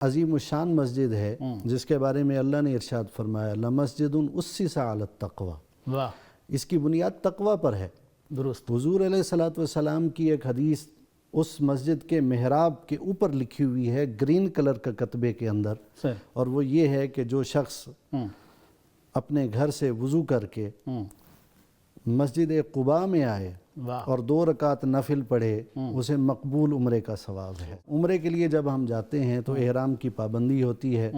عظیم الشان مسجد ہے جس کے بارے میں اللہ نے ارشاد فرمایا لمسجد اسس علی التقوی، واہ، اس کی بنیاد تقوی پر ہے۔ درست، حضور علیہ الصلوۃ والسلام کی ایک حدیث اس مسجد کے محراب کے اوپر لکھی ہوئی ہے گرین کلر کا کتبے کے اندر، سر، اور وہ یہ ہے کہ جو شخص اپنے گھر سے وضو کر کے مسجد قباء میں آئے واہ، اور 2 رکعت نفل پڑھے اسے مقبول عمرے کا ثواب ہے۔ عمرے کے لیے جب ہم جاتے ہیں تو احرام کی پابندی ہوتی ہے،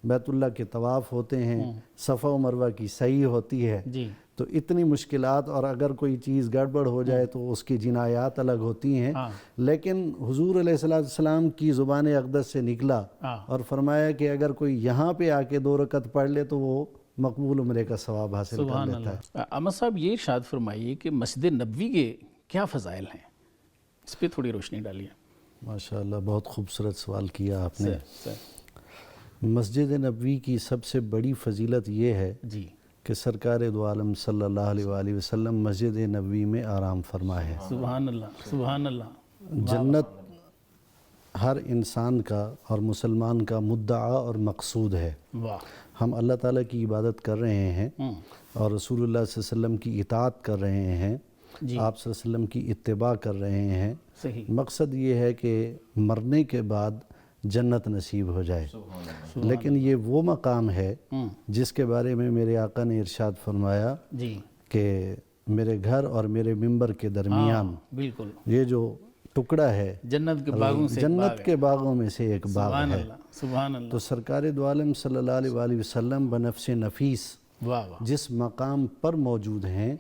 بیت اللہ کے طواف ہوتے ہیں، صفا و مروہ کی سعی ہوتی ہے، جی، تو اتنی مشکلات، اور اگر کوئی چیز گڑبڑ ہو جائے تو اس کی جنایات الگ ہوتی ہیں، لیکن حضور علیہ السلام کی زبان اقدس سے نکلا اور فرمایا کہ اگر کوئی یہاں پہ آ کے 2 رکعت پڑھ لے تو وہ مقبول عمرے کا ثواب حاصل کر سبحان لیتا ہے۔ اللہ۔ احمد صاحب یہ ارشاد فرمائیے کہ مسجد نبوی کے کیا فضائل ہیں، اس پہ تھوڑی روشنی ڈالیے۔ ماشاءاللہ، بہت خوبصورت سوال کیا آپ نے۔ سر، مسجد نبوی کی سب سے بڑی فضیلت یہ ہے جی، کہ سرکار دو عالم صلی اللہ علیہ وآلہ وسلم مسجد نبوی میں آرام فرما ہے۔ سبحان اللہ، سبحان اللہ، جنت ہر انسان کا اور مسلمان کا مدعا اور مقصود ہے۔ واہ، ہم اللہ تعالیٰ کی عبادت کر رہے ہیں اور رسول اللہ صلی اللہ علیہ وسلم کی اطاعت کر رہے ہیں، جی، آپ صلی اللہ علیہ وسلم کی اتباع کر رہے ہیں۔ صحیح، مقصد یہ ہے کہ مرنے کے بعد جنت نصیب ہو جائے، لیکن یہ وہ مقام ہے جس کے بارے میں میرے آقا نے ارشاد فرمایا جی، کہ میرے گھر اور میرے ممبر کے درمیان بالکل، یہ جو ٹکڑا ہے جنت کے باغوں سے جنت کے باغوں میں سے ایک باغ سبحان ہے۔ اللہ، سبحان اللہ، تو سرکار دو عالم صلی اللہ علیہ وآلہ وسلم بنفس نفیس واہ واہ، جس مقام پر موجود ہیں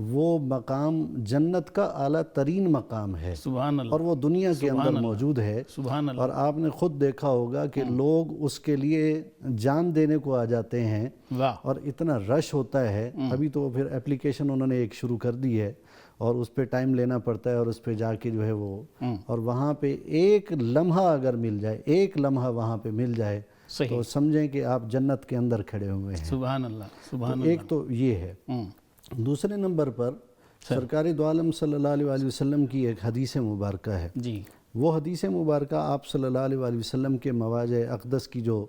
وہ مقام جنت کا اعلیٰ ترین مقام ہے، سبحان اللہ، اور وہ دنیا کے اندر موجود ہے، سبحان اللہ، اور آپ نے خود دیکھا ہوگا کہ لوگ اس کے لیے جان دینے کو آ جاتے ہیں، واہ، اور اتنا رش ہوتا ہے۔ ابھی تو پھر اپلیکیشن انہوں نے ایک شروع کر دی ہے اور اس پہ ٹائم لینا پڑتا ہے، اور اس پہ جا کے جو ہے وہ، اور وہاں پہ ایک لمحہ اگر مل جائے، ایک لمحہ وہاں پہ مل جائے صحیح، تو سمجھیں کہ آپ جنت کے اندر کھڑے ہوئے ہیں۔ سبحان اللہ، سبحان تو ایک تو یہ ہے۔ دوسرے نمبر پر سرکار دو عالم صلی اللہ علیہ وآلہ وسلم کی ایک حدیث مبارکہ ہے۔ جی، وہ حدیث مبارکہ آپ صلی اللہ علیہ وآلہ وسلم کے مواضع اقدس کی جو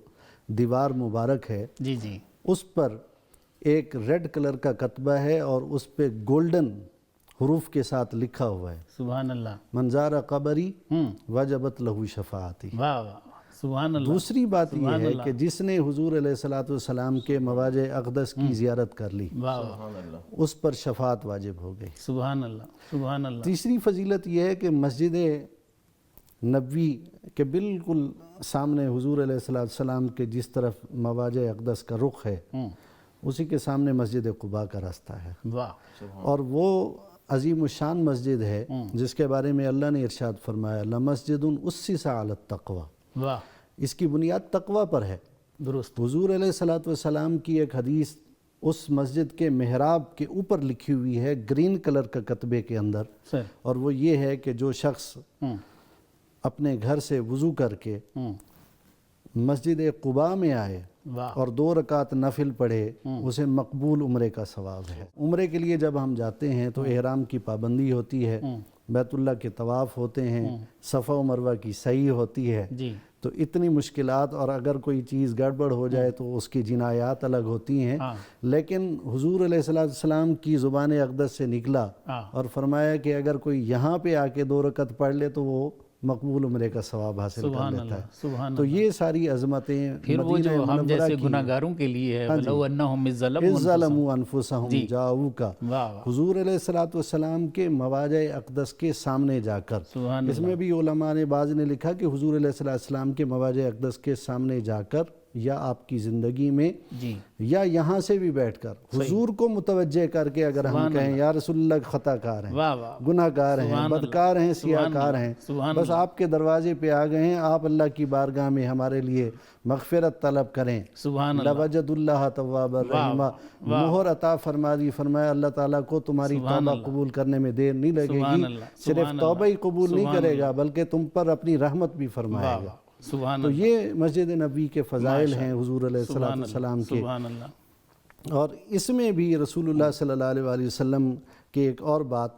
دیوار مبارک ہے جی، جی، اس پر ایک ریڈ کلر کا کتبہ ہے، اور اس پہ گولڈن حروف کے ساتھ لکھا ہوا ہے سبحان اللہ، من زار قبری وجبت لہ شفاعتی۔ واہ واہ، سبحان اللہ، دوسری بات یہ ہے کہ جس نے حضور علیہ الصلوۃ والسلام کے مواضع اقدس کی زیارت کر لی واہ واہ، اس پر شفاعت واجب ہو گئی۔ سبحان اللہ، سبحان اللہ، تیسری فضیلت یہ ہے کہ مسجد نبوی کے بالکل سامنے حضور علیہ الصلوۃ والسلام کے جس طرف مواضع اقدس کا رخ ہے اسی کے سامنے مسجد قباء کا راستہ ہے، واہ، اور وہ عظیم الشان مسجد ہے جس کے بارے میں اللہ نے ارشاد فرمایا لمسجد اسس علی التقوی، واہ، اس کی بنیاد تقوی پر ہے۔ درست، حضور علیہ الصلوۃ والسلام کی ایک حدیث اس مسجد کے محراب کے اوپر لکھی ہوئی ہے گرین کلر کا کتبے کے اندر، سر، اور وہ یہ ہے کہ جو شخص اپنے گھر سے وضو کر کے مسجد قباء میں آئے واہ، اور 2 رکعت نفل پڑھے اسے مقبول عمرے کا ثواب ہے۔ عمرے کے لیے جب ہم جاتے ہیں تو احرام کی پابندی ہوتی ہے، بیت اللہ کے طواف ہوتے ہیں، صفا و مروہ کی سعی ہوتی ہے، جی، تو اتنی مشکلات، اور اگر کوئی چیز گڑبڑ ہو جائے تو اس کی جنایات الگ ہوتی ہیں، لیکن حضور علیہ السلام کی زبان اقدس سے نکلا اور فرمایا کہ اگر کوئی یہاں پہ آ کے 2 رکعت پڑھ لے تو وہ مقبول عمرے کا ثواب حاصل کر سبحان لیتا اللہ، ہے۔ سبحان تو اللہ، یہ ساری عظمتیں پھر وہ جو مدینہ ہم منورہ جیسے کی گناہ گاروں کے لیے ہے، وَلَوْ أَنَّهُمْ إِذْ اِذْ ظَلَمُوا ظَلَمُوا أَنفُسَهُمْ جَاءُوكَ، واہ واہ، حضور علیہ الصلوۃ والسلام کے مواضع اقدس کے سامنے جا کر، سبحان اس میں بھی علماء نے بعض نے لکھا کہ حضور علیہ السلام کے مواضع اقدس کے سامنے جا کر یا آپ کی زندگی میں جی، یا یہاں سے بھی بیٹھ کر حضور کو متوجہ کر کے اگر ہم کہیں یا رسول اللہ خطا کار ہیں، واہ واہ، گناہ گار ہیں، بدکار ہیں، سیاہ کار ہیں، سبحان بس آپ کے دروازے پہ آ گئے ہیں، آپ اللہ کی بارگاہ میں ہمارے لیے مغفرت طلب کریں، سبحان اللہ، لوجد اللہ تواب الرحیمہ، مہر عطا فرما دی، فرمایا اللہ تعالیٰ کو تمہاری توبہ قبول کرنے میں دیر نہیں لگے گی، صرف توبہ ہی قبول نہیں کرے گا بلکہ تم پر اپنی رحمت بھی فرمائے گا۔ سبحان تو اللہ، یہ مسجد نبوی کے فضائل ہیں حضور علیہ السلام کے، سبحان اللہ، اور اس میں بھی رسول اللہ صلی اللہ علیہ وآلہ وسلم کی ایک اور بات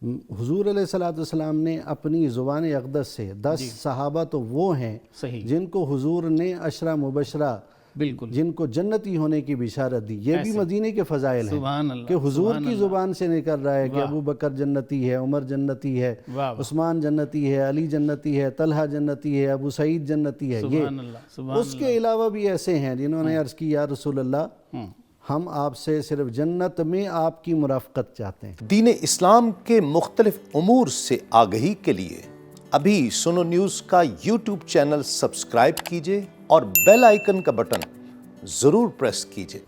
حضور علیہ الصلوۃ والسلام نے اپنی زبان اقدس سے 10 صحابہ تو وہ ہیں صحیح، جن کو حضور نے عشرہ مبشرہ، بالکل، جن کو جنتی ہونے کی بشارت دی. یہ بھی مدینے کے فضائل ہیں سبحان اللہ، کہ حضور کی زبان سے نکل رہا ہے کہ ابو بکر جنتی ہے، عمر جنتی ہے، واہ واہ، عثمان جنتی ہے، علی جنتی ہے، طلحہ جنتی ہے، ابو سعید جنتی ہے. یہ سبحان اللہ، سبحان اس کے علاوہ بھی ایسے ہیں جنہوں نے عرض کی یا رسول اللہ ہم آپ سے صرف جنت میں آپ کی مرافقت چاہتے ہیں. دین اسلام کے مختلف امور سے آگہی کے لیے ابھی سنو نیوز کا یوٹیوب چینل سبسکرائب کیجئے اور بیل آئیکن کا بٹن ضرور پریس کیجئے.